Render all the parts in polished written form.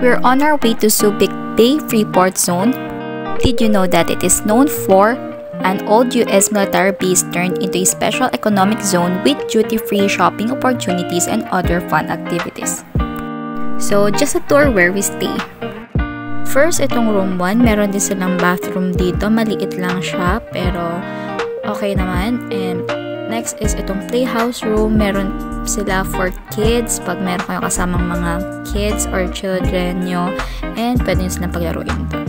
We're on our way to Subic Bay Freeport Zone. Did you know that it is known for an old US military base turned into a special economic zone with duty-free shopping opportunities and other fun activities? So, just a tour where we stay. First, itong room 1, meron din silang bathroom dito. Maliit lang siya, pero okay naman. And next is itong playhouse room. Meron sila for kids, pag meron kayong kasamang mga kids or children nyo. And pwede nyo silang paglaruin to.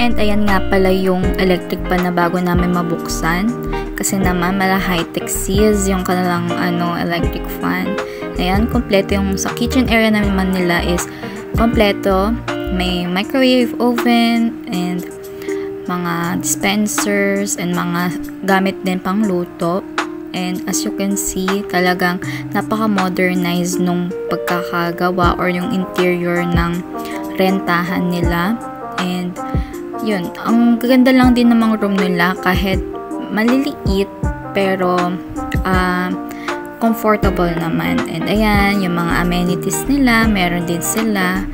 And ayan nga pala yung electric pan na bago namin mabuksan. Kasi naman, mala high-tech seals yung kanilang electric fan. Ayan, kompleto yung sa kitchen area naman nila is kompleto. May microwave oven and mga dispensers and mga gamit din pang luto. And as you can see, talagang napaka-modernize nung pagkakagawa or yung interior ng rentahan nila. And yun, ang gaganda lang din ng mga room nila kahit maliliit pero comfortable naman. And ayan, yung mga amenities nila, meron din sila.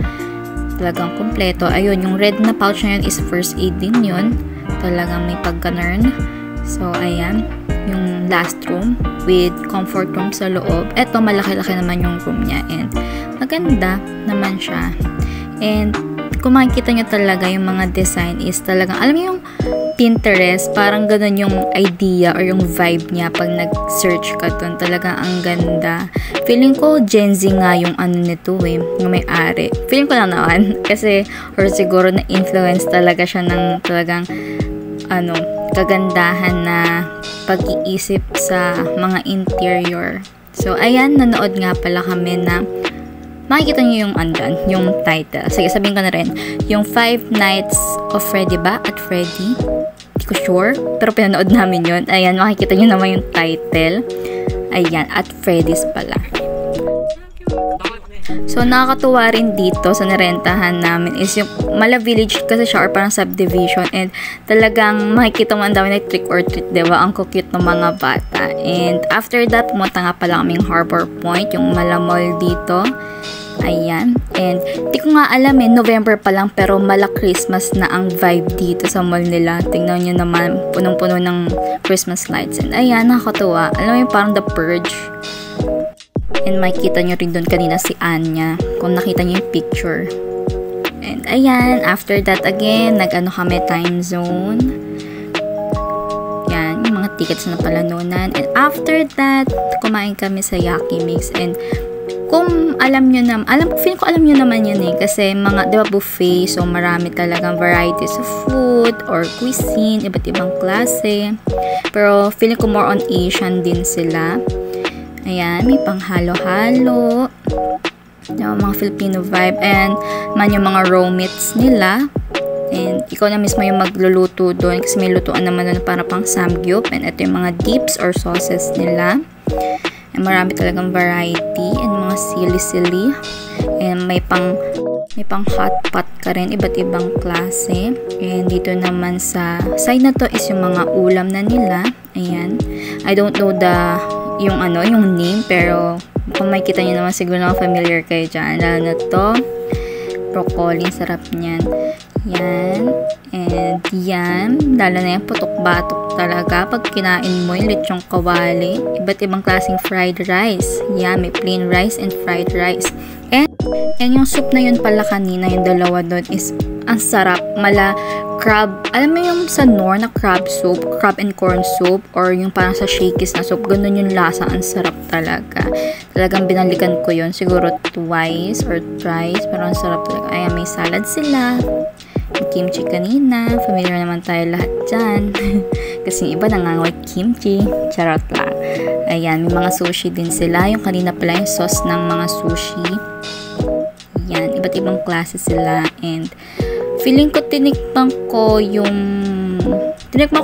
Talagang kompleto. Ayun, yung red na pouch na yun is first aid din yun. Talagang may pagka-nern. So, ayan, yung last room with comfort room sa loob. Eto, malaki-laki naman yung room niya. And maganda naman siya. And kung makikita nyo talaga yung mga design is talagang, alam mo yung Pinterest, parang ganun yung idea or yung vibe niya pag nag-search ka dun. Talagang ang ganda. Feeling ko Gen Z nga yung nito yung may-ari. Feeling ko lang naman. Kasi, or siguro na-influence talaga siya ng talagang kagandahan na pag-iisip sa mga interior. So, ayan, nanood nga pala kami na makikita nyo yung yung title. Sige, sabihin ko na rin. Yung Five Nights of Freddy ba? At Freddy? Hindi ko sure. Pero pinanood namin yun. Ayan, makikita nyo naman yung title. Ayan, At Freddy's pala. So, nakakatuwa rin dito sa narentahan namin is yung Mala Village kasi siya or parang subdivision. And talagang makikita mo ang dami na trick or treat, diba? Ang cute ng mga bata. And after that, pumunta nga pala kaming Harbor Point, yung Mala Mall dito. Ayan. And di ko nga alam November pa lang pero mala Christmas na ang vibe dito sa mall nila. Tingnan nyo naman, punong-puno ng Christmas lights. And ayan, nakakatuwa. Alam mo yung parang The Purge. And makikita nyo rin doon kanina si Anya. Kung nakita nyo yung picture. And ayan, after that again, kami time zone. Yan, yung mga tickets na palanunan. And after that, kumain kami sa Yaki Mix. And kung feeling ko alam nyo naman yan kasi mga, diba, buffet, so marami talagang varieties of food or cuisine, iba't ibang klase. Pero feeling ko more on Asian din sila. Ayan, may panghalo-halo, mga Filipino vibe, and yung mga raw meats nila. And ikaw na mismo yung magluluto doon kasi may lutuan naman doon para pang samgyup. And ito yung mga dips or sauces nila. And marami talagang variety and mga sili-sili. And may pang hot pot ka rin, iba't ibang klase. And dito naman sa side na to is yung mga ulam na nila. Ayan. I don't know yung name, pero kung makikita nyo naman siguro na familiar kayo dyan. Lalo na to. Broccoli, sarap niyan. Yan. And yan. Lalo na yan, putok-batok talaga. Pag kinain mo yung lechong kawali, iba't ibang klaseng fried rice. Yan, may plain rice and fried rice. And yung soup na yun pala kanina, yung dalawa doon is ang sarap. Mala crab. Alam mo yung sa Nor na crab soup, crab and corn soup, or yung parang sa Shakey's na soup, ganun yung lasa. Ang sarap talaga. Talagang binalikan ko yun. Siguro twice or thrice. Pero ang sarap talaga. Ayan, may salad sila. Kimchi kanina. Familiar naman tayo lahat dyan. Kasi yung iba nangangoy kimchi. Charot lang. Ayan, may mga sushi din sila. Yung kanina pala yung sauce ng mga sushi. Yan, iba't ibang klase sila. And feeling ko tinikman ko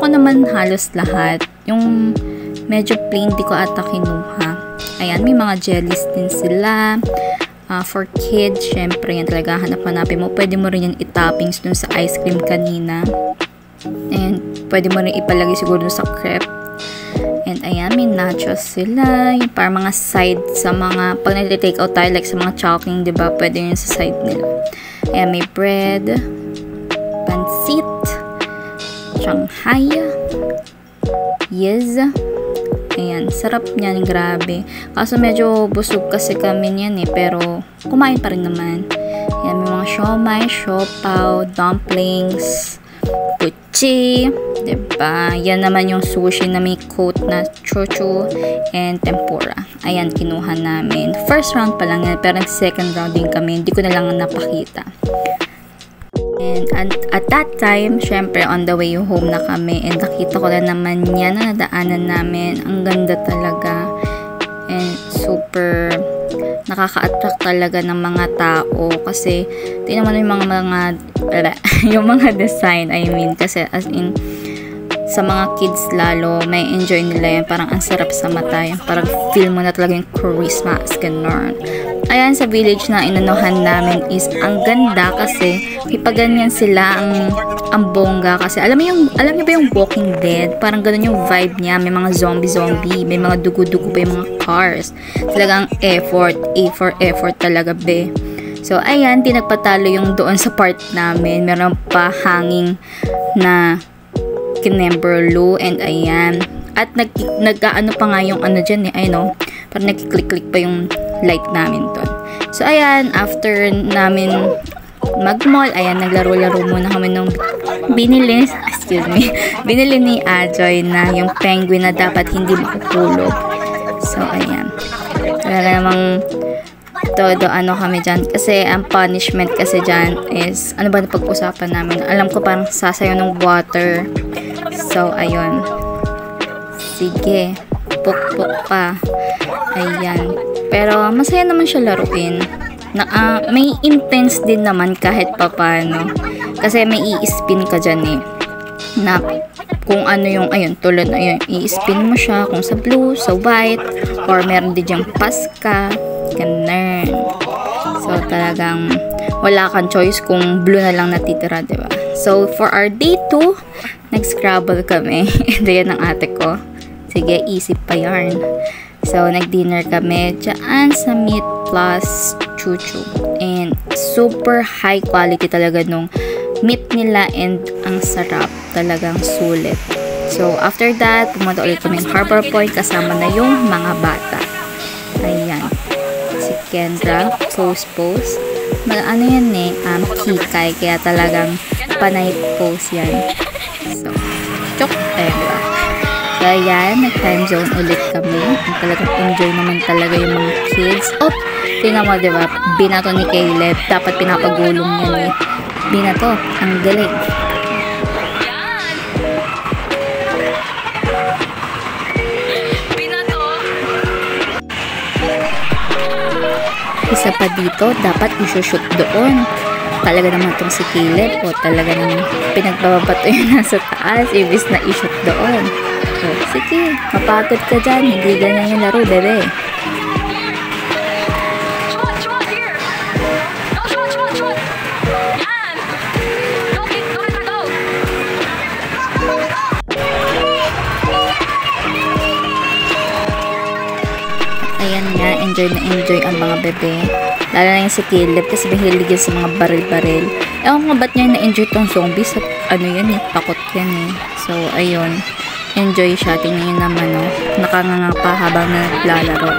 naman halos lahat. Yung medyo plain, di ko ata kinuha. Ayan, may mga jellies din sila. For kids, syempre yan talaga hanap-hanapin mo. Pwede mo rin yan i-toppings dun sa ice cream kanina. And pwede mo rin ipalagay siguro dun sa crepe. And ayan, may nachos sila. Yung parang mga side sa mga, pag nag-take out tayo, like sa mga chowking, diba? Pwede yun sa side nila. Ayan, may bread, pansit, Shanghai, yes. Ayan, sarap niyan, grabe. Kaso medyo busog kasi kami niyan eh, pero kumain pa rin naman. Ayan, may mga siomai, siopaw, dumplings, puchi, diba? Yan naman yung sushi na may coat na chuchu and tempura. Ayan, kinuha namin. First round pa lang yan, pero second round din kami. Hindi ko na lang napakita. And at that time, syempre on the way home na kami, and nakita ko na naman yan na nadaanan namin. Ang ganda talaga. And super nakaka-attract talaga ng mga tao kasi tingnan mo na yung mga design, I mean, kasi as in sa mga kids lalo, may enjoy nila yan. Parang ang sarap sa mata yan. Parang feel mo na talaga yung Christmas, ganun. Ayan, sa village na inanuhan namin is ang ganda kasi ipaganyan sila ang bongga kasi alam niyo ba yung Walking Dead? Parang ganun yung vibe niya. May mga zombie, may mga dugo-dugo pa yung mga cars. Talagang effort talaga, be. So, ayan, di nagpatalo yung doon sa part namin. Meron pa hanging na kinemberlo, and ayan. At nag-ano pa nga yung ano dyan eh, I know. Parang nag-click-click pa yung light namin doon. So, ayan, after namin mag-mall, ayan, naglaro-laro muna kami nung binili ni Ajoy na yung penguin na dapat hindi makukulog. So, ayan. Talaga namang todo ano kami dyan. Kasi ang punishment kasi dyan is, ano ba na pag-usapan namin? Alam ko parang sasayaw ng water. So, ayun. Sige. Puk-puk pa. Ayan. Pero, masaya naman siya laruin. May intense din naman kahit papano. Kasi may i-spin ka dyan eh. Na kung ano yung, ayun, tulad na yun. I-spin mo siya kung sa blue, sa white, or meron din dyang paska. Ganun. So, talagang wala kang choice kung blue na lang natitira, diba? So, for our day 2, nag-scrabble kami. And yan ang ate ko. Sige, isip pa yarn. So, nag-dinner kami dyan sa Meat Plus Chuchu. And super high quality talaga nung meat nila and ang sarap. Talagang sulit. So, after that, pumunta ulit kami ng Harbor Point kasama na yung mga bata. Ayan. Si Kendra, pose. Ano yan eh, kikay. Kaya talagang panay pose yan. So, chok. Ayan, diba? So, ayan, nag-time zone ulit kami. Talagang enjoy naman talaga yung mga kids. Oh, tingnan mo, diba? Binato ni Caleb. Dapat pinapagulong yan eh. Binato. Ang galing. Isa pa dito, dapat isushoot doon. Talaga naman itong si Caleb o talaga naman pinagbabato yun nasa taas ibis na ishoot doon. So, sige, mapagod ka dyan. Hindi ganyan yung laro, bebe. Ayan nga, enjoy na enjoy ang mga bebe. Lalo na yung si Caleb kasi mahilig yan sa mga baril-baril. Ewan nga ba't niya na-enjoy tong zombies at ano yan eh, takot yan eh. So, ayun. Enjoy siya. Tingnan nyo naman oh. Nakanganga pa habang naglalaro.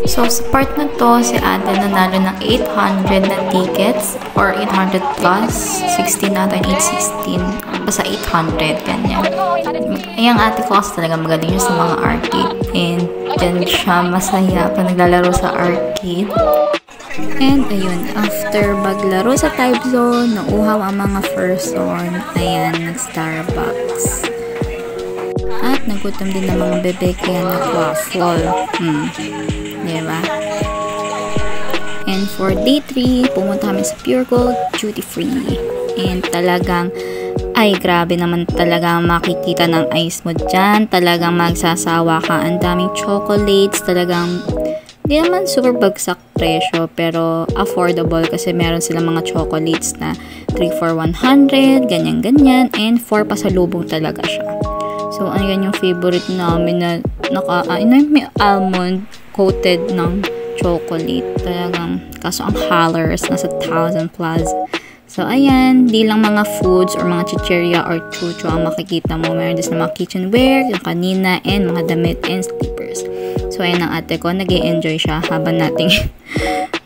So, sa part na to, si Ate nanalo ng 800 na tickets or 800 plus. 16 natin, 816. Basta 800, ganyan. Ayang ate ko kasi talaga magaling siya sa mga arcade. And dyan siya masaya pag naglalaro sa arcade. And ayun, after maglaro sa Time Zone, nauhaw ang mga person. Ayan, nag-Starbucks. At nagutom din ng mga bebe kaya nag-waffle. Diba? And for day 3, pumunta kami sa Pure Gold Duty Free. And talagang, ay grabe naman talaga makikita ng ice mo dyan. Talagang magsasawa ka. Ang daming chocolates. Talagang, hindi naman super bagsak presyo, pero affordable kasi meron silang mga chocolates na 3 for 100, ganyan-ganyan, and 4 pasalubong talaga siya. So, ayan yung favorite namin na may almond coated ng chocolate. Talagang, kaso ang halos, nasa 1,000 plus. So, ayan, di lang mga foods or mga chicheria or chucho ang makikita mo. Meron din na mga kitchenware, yung kanina, and mga damit and slippers. So, ayan ang ate ko, nag-e-enjoy siya habang nating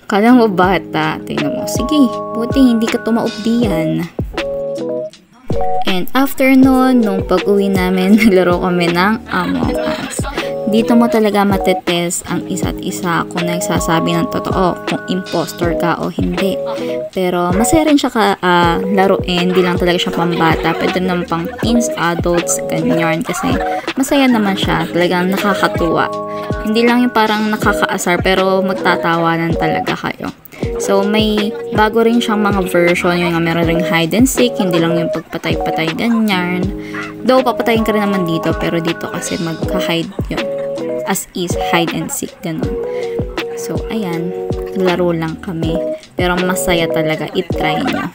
kala mo bata. Tingnan mo, sige, buti hindi ka tumaob diyan. And after nun, nung pag-uwi namin, naglaro kami ng Among Us. Dito mo talaga matetest ang isa't isa kung nagsasabi ng totoo, kung impostor ka o hindi. Pero masaya rin siya laruin, hindi lang talaga siya pambata, pwede naman pang teens, adults, ganyan. Kasi masaya naman siya, talagang nakakatuwa. Hindi lang yung parang nakakaasar, pero magtatawanan talaga kayo. So, may bago rin siyang mga version, yung meron ring hide and seek, hindi lang yung pagpatay-patay ganyan. Though, papatayin ka rin naman dito, pero dito kasi magka-hide yun. As is, hide and seek, ganun. So, ayan, laro lang kami. Pero masaya talaga, i-try nyo.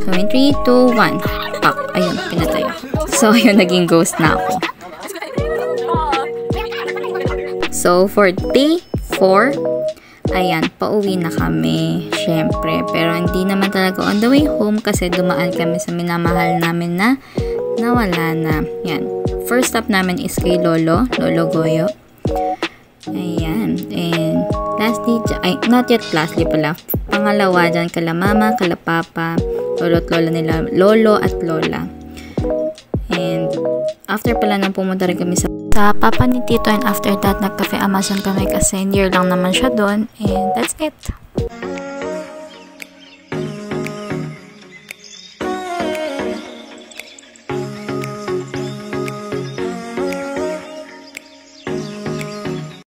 So, in 3, 2, 1, pak, ayun, pinatay ako. So, ayun, naging ghost na ako. So, for day 4, ayan, pauwi na kami, syempre. Pero hindi naman talaga on the way home kasi dumaan kami sa minamahal namin na nawala na. Yan. First stop namin is kay Lolo Goyo. Ayan. And lastly, not yet lastly pala. Pangalawa dyan, kala mama, kala papa, lolo at lola nila, lolo at lola. And after pala nang pumunta rin kami sa papa ni Tito, and after that nagcafe Amazon kami kasi near lang naman siya doon, and that's it.